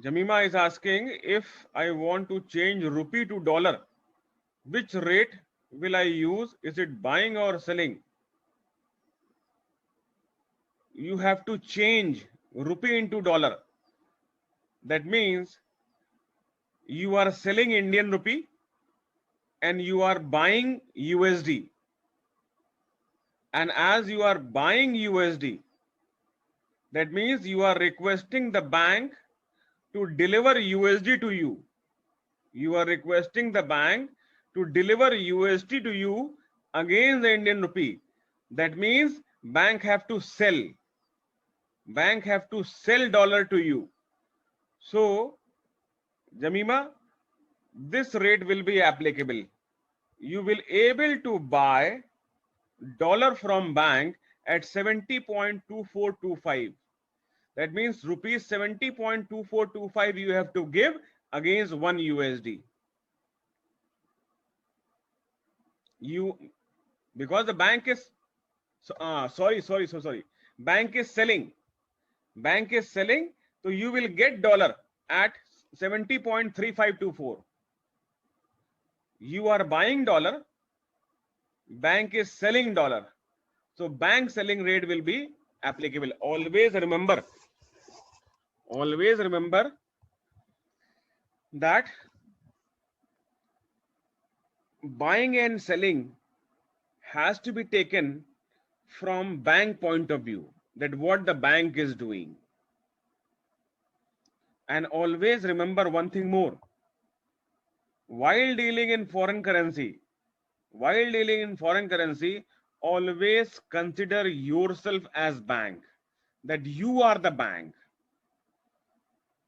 Jamima is asking, if I want to change rupee to dollar, which rate will I use? Is it buying or selling? You have to change rupee into dollar. That means you are selling Indian rupee and you are buying USD. And as you are buying USD, that means you are requesting the bank to deliver USD to you. You are requesting the bank to deliver USD to you against the Indian rupee. That means bank have to sell. Bank have to sell dollar to you. So, Jamima, this rate will be applicable. You will able to buy dollar from bank at 70.2425. That means rupees 70.2425 you have to give against 1 USD. You, because the bank is sorry, bank is selling, so you will get dollar at 70.3524. You are buying dollar, bank is selling dollar, so bank selling rate will be applicable. Always remember that buying and selling has to be taken from bank point of view, that what the bank is doing. And always remember one thing more: while dealing in foreign currency, always consider yourself as bank, that you are the bank.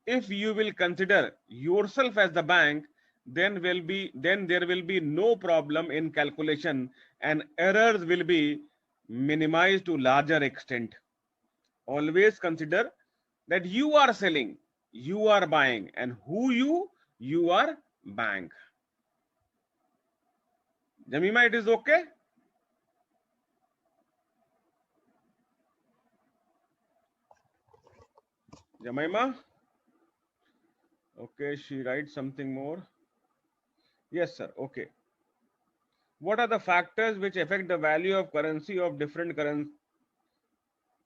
If you will consider yourself as the bank, then there will be no problem in calculation, and errors will be minimized to larger extent. Always consider that you are selling, you are buying, and you are bank. Jamima, it is okay? Jamima? Okay, she writes something more. Yes, sir. Okay. What are the factors which affect the value of currency of different currency?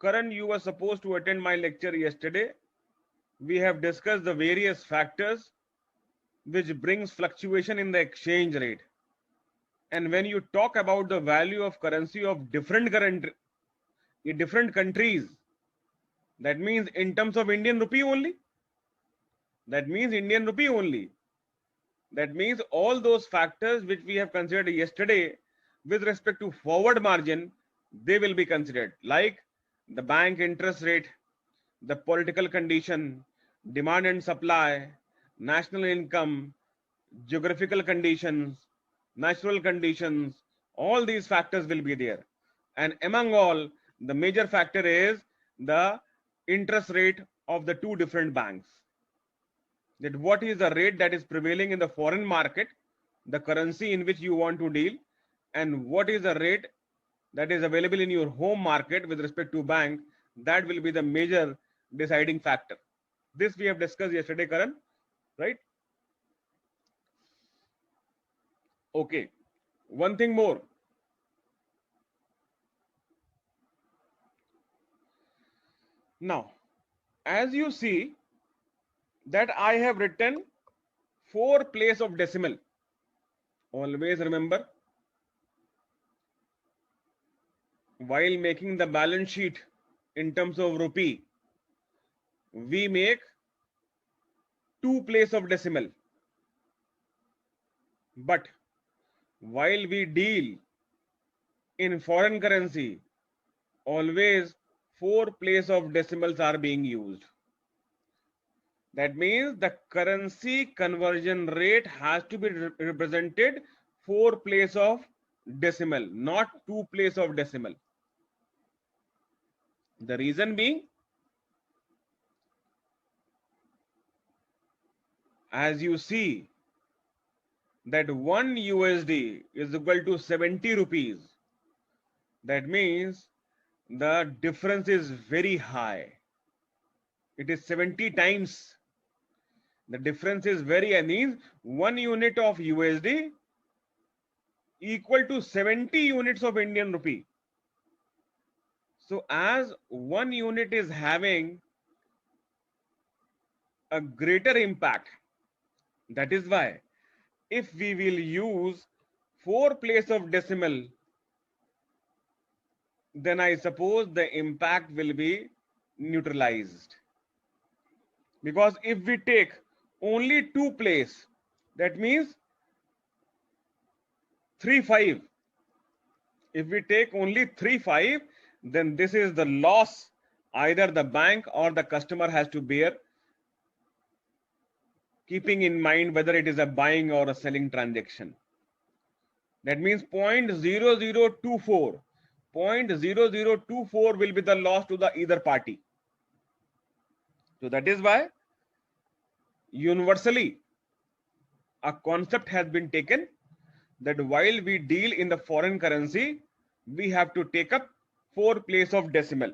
Karan, you were supposed to attend my lecture yesterday. We have discussed the various factors which brings fluctuation in the exchange rate. And when you talk about the value of currency of different countries, that means in terms of Indian rupee only. That means Indian rupee only. That means all those factors which we have considered yesterday with respect to forward margin, they will be considered, like the bank interest rate, the political condition, demand and supply, national income, geographical conditions, natural conditions, all these factors will be there. And among all, the major factor is the interest rate of the two different banks. That what is the rate that is prevailing in the foreign market, the currency in which you want to deal, and what is the rate that is available in your home market with respect to bank. That will be the major deciding factor. This we have discussed yesterday, Karan, right? Okay. One thing more. Now, as you see that I have written 4 place of decimal. Always remember, while making the balance sheet in terms of rupee, we make 2 place of decimal. But while we deal in foreign currency, always 4 place of decimals are being used. That means the currency conversion rate has to be represented 4 place of decimal, not 2 place of decimal. The reason being, as you see that 1 USD is equal to 70 rupees, that means the difference is very high. It is 70 times. The difference is very means 1 unit of USD equal to 70 units of Indian rupee. So as 1 unit is having a greater impact, that is why if we will use 4 place of decimal, then I suppose the impact will be neutralized. Because if we take only 2 place, that means 3-5. If we take only 3-5, then this is the loss either the bank or the customer has to bear, keeping in mind whether it is a buying or a selling transaction. That means 0.0024. 0.0024 will be the loss to the either party. So that is why universally a concept has been taken that while we deal in the foreign currency, we have to take up 4 place of decimal.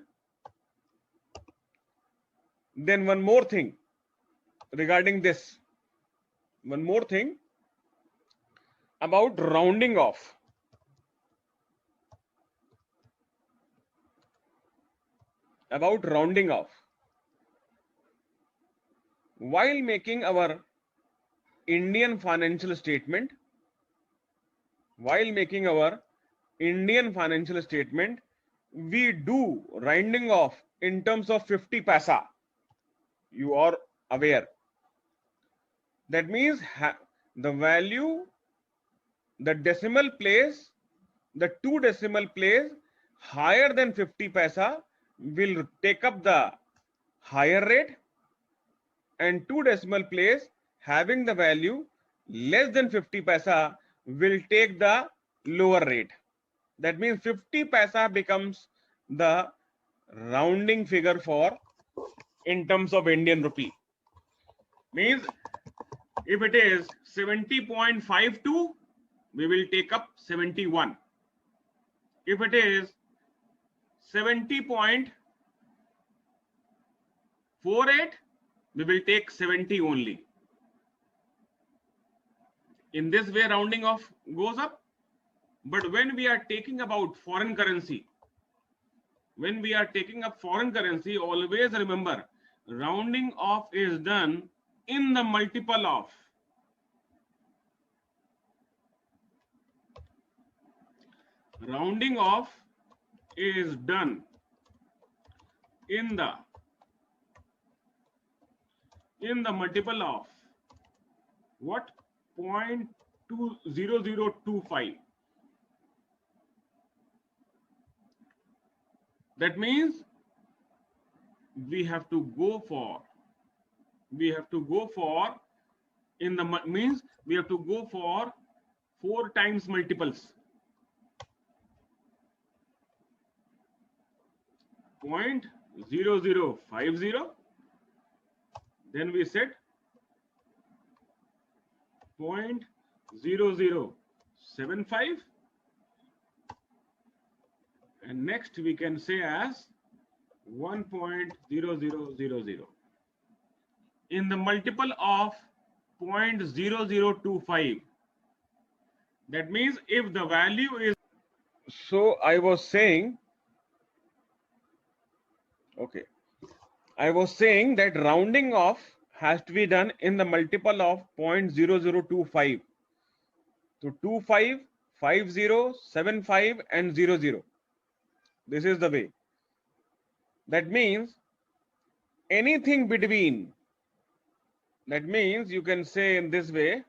Then one more thing regarding this, one more thing about rounding off. About rounding off. While making our Indian financial statement, we do rounding off in terms of 50 paisa. You are aware. That means the value, the decimal place, the 2 decimal place higher than 50 paisa will take up the higher rate, and 2 decimal place having the value less than 50 paisa will take the lower rate. That means 50 paisa becomes the rounding figure for in terms of Indian rupee. Means if it is 70.52, we will take up 71. If it is 70.48, we will take 70 only. In this way, rounding off goes up. But when we are taking about foreign currency, always remember rounding off is done in the multiple of. Rounding off is done in the multiple of what? 0.20025. That means we have to go for in the means we have to go for 4 times multiples. 0.0050, then we said 0.0075, and next we can say as 1.0000 in the multiple of 0.0025. That means if the value is, so I was saying that rounding off has to be done in the multiple of 0.0025. So 25, 50, 75 and 00. This is the way. That means anything between, that means you can say in this way,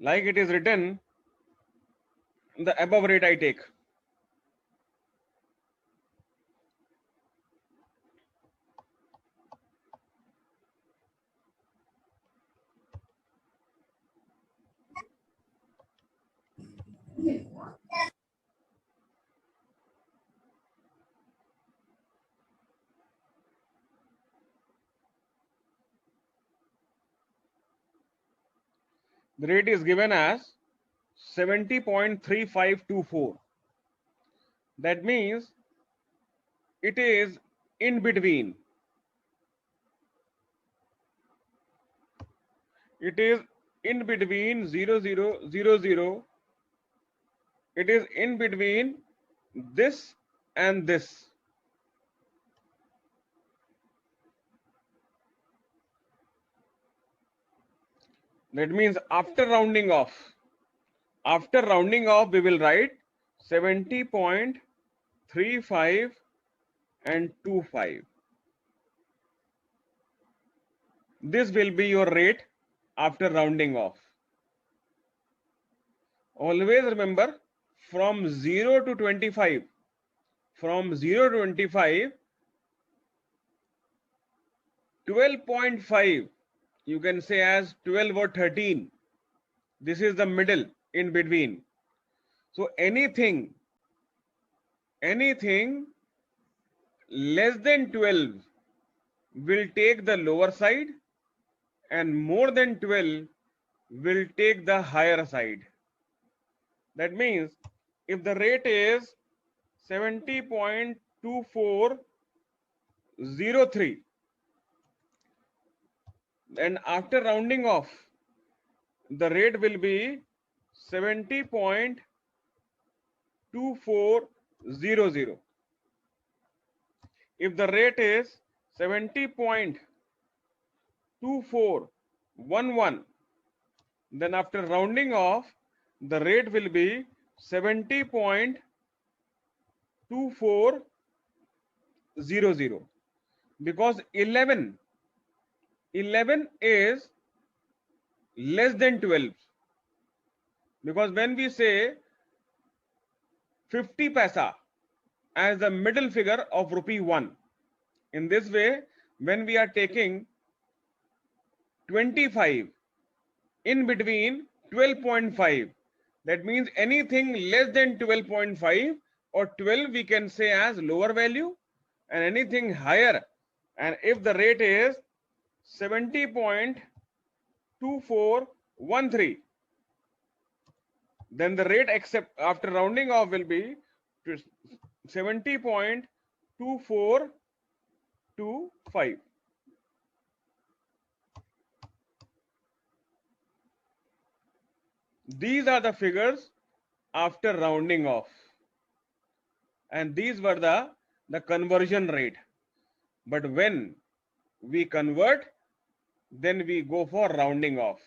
like it is written, the above rate I take. The rate is given as 70.3524. That means it is in between. It is in between 0000. It is in between this and this. That means after rounding off, we will write 70.35 and 25. This will be your rate after rounding off. Always remember, from 0 to 25, from 0 to 25, 12.5, you can say as 12 or 13. This is the middle in between. So anything less than 12 will take the lower side, and more than 12 will take the higher side. That means if the rate is 70.2403, and after rounding off, the rate will be 70.2400. If the rate is 70.2411, then after rounding off, the rate will be 70.2400, because 11 is less than 12. Because when we say 50 paisa as the middle figure of rupee 1, in this way, when we are taking 25 in between 12.5, that means anything less than 12.5 or 12 we can say as lower value, and anything higher, and if the rate is 70.2413, then the rate except after rounding off will be 70.2425. These are the figures after rounding off, and these were the conversion rate. But when we convert, then we go for rounding off,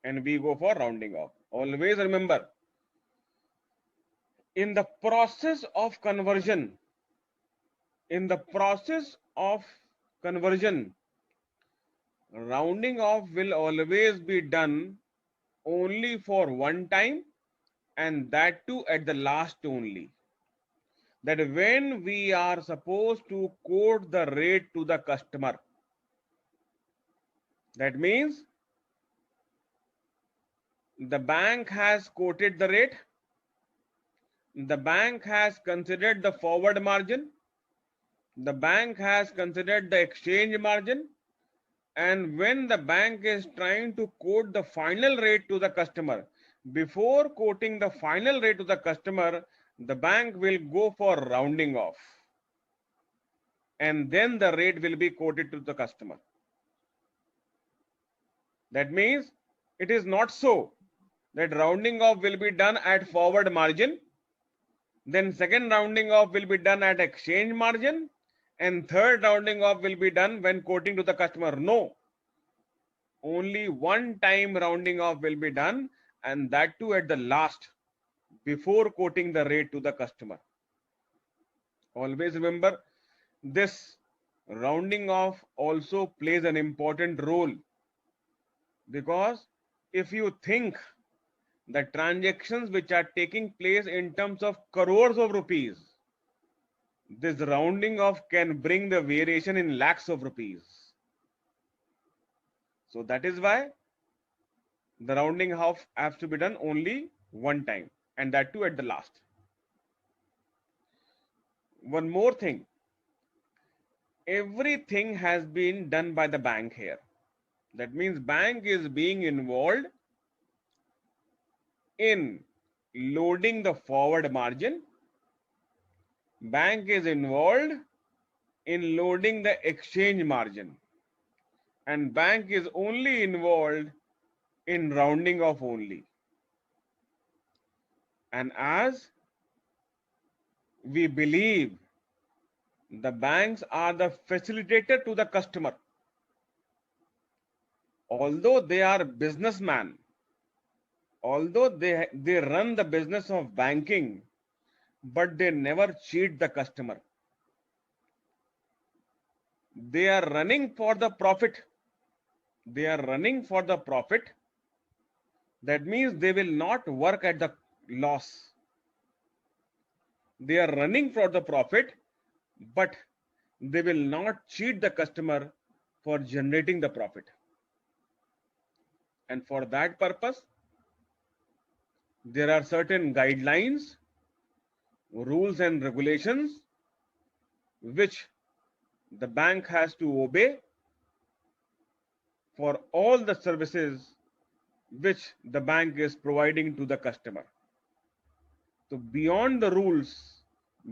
and we go for rounding off. Always remember, in the process of conversion, rounding off will always be done only for one time, and that too at the last only. That when we are supposed to quote the rate to the customer, that means the bank has quoted the rate, the bank has considered the forward margin, the bank has considered the exchange margin, and when the bank is trying to quote the final rate to the customer, before quoting the final rate to the customer, the bank will go for rounding off, and then the rate will be quoted to the customer. That means it is not so that rounding off will be done at forward margin, then second rounding off will be done at exchange margin, and third rounding off will be done when quoting to the customer. No, only one time rounding off will be done, and that too at the last, before quoting the rate to the customer. Always remember, this rounding off also plays an important role, because if you think the transactions which are taking place in terms of crores of rupees, this rounding off can bring the variation in lakhs of rupees. So that is why the rounding off has to be done only one time, and that too at the last. One more thing, everything has been done by the bank here. That means bank is being involved in loading the forward margin. Bank is involved in loading the exchange margin, and bank is only involved in rounding off only. And as we believe the banks are the facilitator to the customer, although they are businessmen, although they run the business of banking, but they never cheat the customer. They are running for the profit. They are running for the profit. That means they will not work at the loss. They are running for the profit, but they will not cheat the customer for generating the profit. And for that purpose, there are certain guidelines, rules, and regulations which the bank has to obey for all the services which the bank is providing to the customer. So, beyond the rules,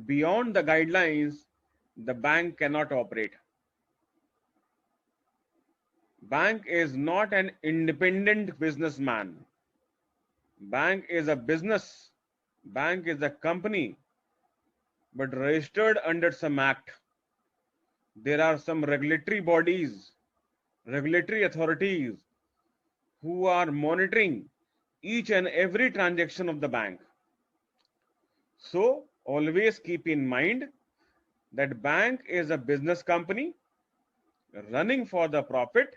beyond the guidelines, the bank cannot operate. Bank is not an independent businessman. Bank is a business. Bank is a company, but registered under some act. There are some regulatory bodies, regulatory authorities who are monitoring each and every transaction of the bank. So always keep in mind that bank is a business company running for the profit,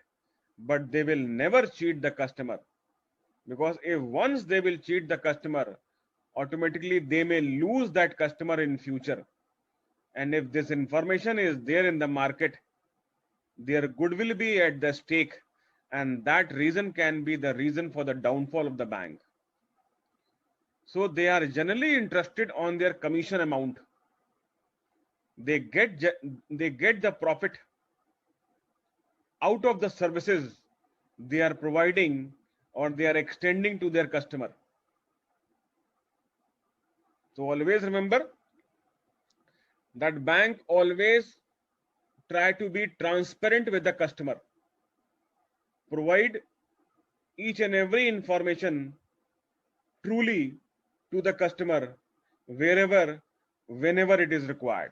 but they will never cheat the customer, because if once they will cheat the customer, automatically they may lose that customer in future. And if this information is there in the market, their good will be at the stake, and that reason can be the reason for the downfall of the bank. So they are generally interested on their commission amount. They get the profit out of the services they are providing or they are extending to their customer. So always remember that bank always try to be transparent with the customer, provide each and every information truly to the customer wherever, whenever it is required.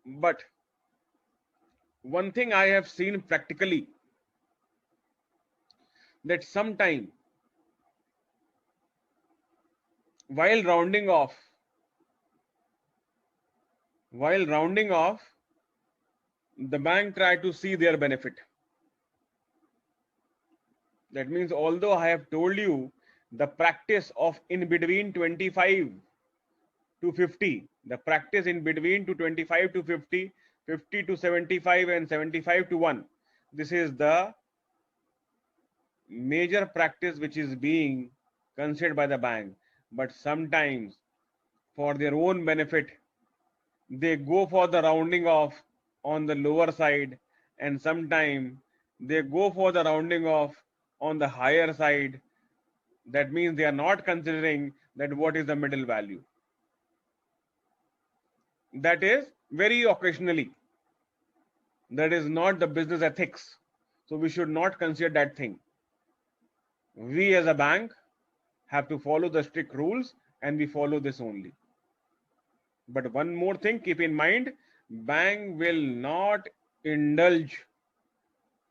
But one thing I have seen practically, that sometime while rounding off, the bank try to see their benefit. That means although I have told you the practice of in between 25 to 50, the practice in between to 25 to 50, 50 to 75, and 75 to 1, this is the major practice which is being considered by the bank. But sometimes for their own benefit, they go for the rounding off on the lower side, and sometimes they go for the rounding off on the higher side. That means they are not considering that what is the middle value. That is very occasionally. That is not the business ethics. So we should not consider that thing. We as a bank have to follow the strict rules, and we follow this only. But one more thing, keep in mind, bank will not indulge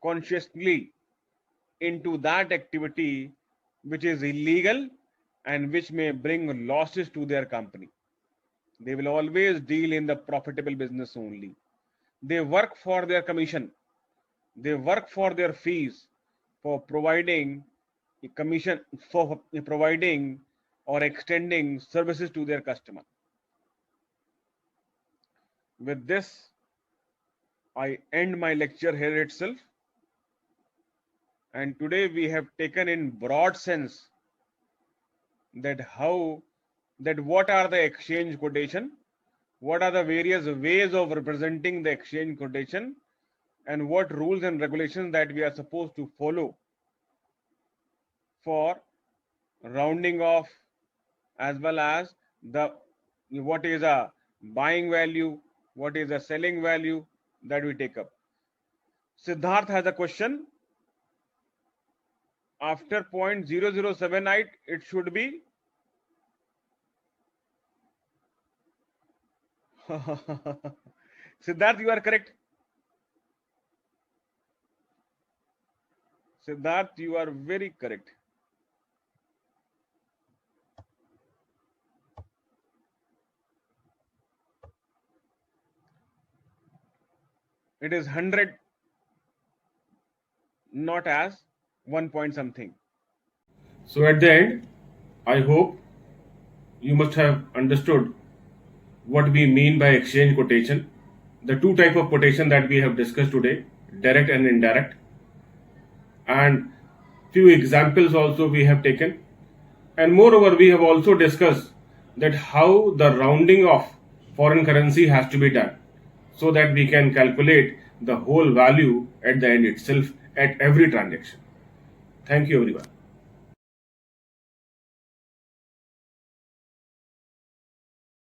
consciously into that activity which is illegal and which may bring losses to their company. They will always deal in the profitable business only. They work for their commission. They work for their fees for providing commission, for providing or extending services to their customer. With this, I end my lecture here itself. And today we have taken in broad sense that what are the exchange quotation, what are the various ways of representing the exchange quotation, and what rules and regulations that we are supposed to follow for rounding off, as well as the what is a buying value, What is the selling value that we take up? Siddharth has a question. After 0.0078, it should be Siddharth, you are correct. Siddharth, you are very correct. It is 100, not as 1 point something. So at the end, I hope you must have understood what we mean by exchange quotation, the two type of quotation that we have discussed today, direct and indirect, and few examples also we have taken. And moreover, we have also discussed that how the rounding of foreign currency has to be done so that we can calculate the whole value at the end itself at every transaction. Thank you, everyone.